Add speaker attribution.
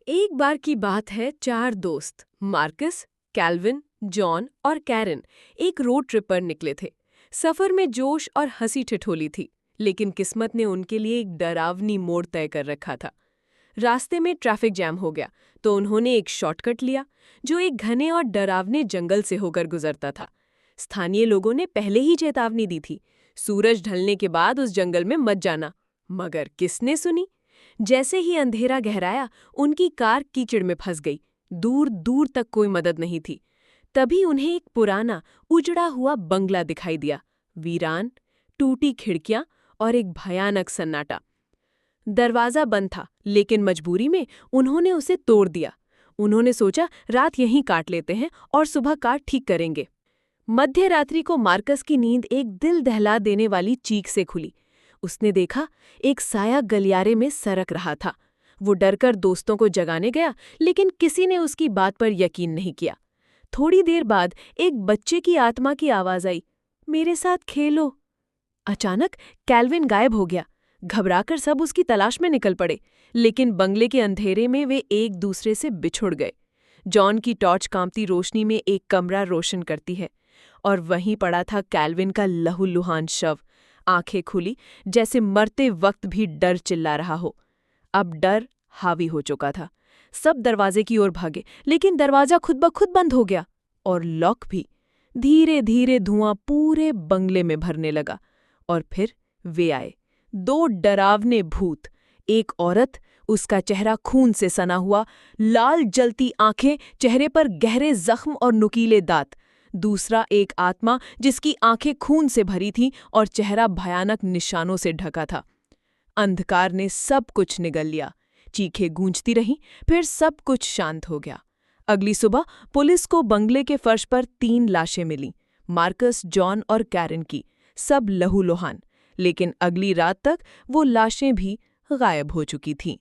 Speaker 1: एक बार की बात है, चार दोस्त मार्कस, कैल्विन, जॉन और कैरन एक रोड ट्रिप पर निकले थे। सफर में जोश और हंसी ठिठोली थी, लेकिन किस्मत ने उनके लिए एक डरावनी मोड़ तय कर रखा था। रास्ते में ट्रैफिक जैम हो गया, तो उन्होंने एक शॉर्टकट लिया जो एक घने और डरावने जंगल से होकर गुजरता था। स्थानीय लोगों ने पहले ही चेतावनी दी थी, सूरज ढलने के बाद उस जंगल में मत जाना, मगर किसने सुनी। जैसे ही अंधेरा गहराया, उनकी कार कीचड़ में फंस गई। दूर दूर तक कोई मदद नहीं थी। तभी उन्हें एक पुराना उजड़ा हुआ बंगला दिखाई दिया। वीरान, टूटी खिड़कियां और एक भयानक सन्नाटा। दरवाजा बंद था, लेकिन मजबूरी में उन्होंने उसे तोड़ दिया। उन्होंने सोचा, रात यहीं काट लेते हैं और सुबह कार ठीक करेंगे। मध्य रात्रि को मार्कस की नींद एक दिल दहला देने वाली चीख से खुली। उसने देखा, एक साया गलियारे में सरक रहा था। वो डरकर दोस्तों को जगाने गया, लेकिन किसी ने उसकी बात पर यकीन नहीं किया। थोड़ी देर बाद एक बच्चे की आत्मा की आवाज आई, मेरे साथ खेलो। अचानक कैल्विन गायब हो गया। घबराकर सब उसकी तलाश में निकल पड़े, लेकिन बंगले के अंधेरे में वे एक दूसरे से बिछुड़ गए। जॉन की टॉर्च कांपती रोशनी में एक कमरा रोशन करती है, और वहीं पड़ा था कैल्विन का लहूलुहान शव। आंखें खुली, जैसे मरते वक्त भी डर चिल्ला रहा हो। अब डर हावी हो चुका था। सब दरवाजे की ओर भागे, लेकिन दरवाजा खुद ब खुद बंद हो गया, और लॉक भी। धीरे धीरे धुआं पूरे बंगले में भरने लगा, और फिर वे आए, दो डरावने भूत। एक औरत, उसका चेहरा खून से सना हुआ, लाल जलती आंखें, चेहरे पर गहरे जख्म और नुकीले दांत। दूसरा एक आत्मा, जिसकी आंखें खून से भरी थीं और चेहरा भयानक निशानों से ढका था। अंधकार ने सब कुछ निगल लिया। चीखें गूंजती रहीं, फिर सब कुछ शांत हो गया। अगली सुबह पुलिस को बंगले के फर्श पर 3 लाशें मिलीं, मार्कस, जॉन और कैरन की, सब लहूलुहान। लेकिन अगली रात तक वो लाशें भी गायब हो चुकी थीं।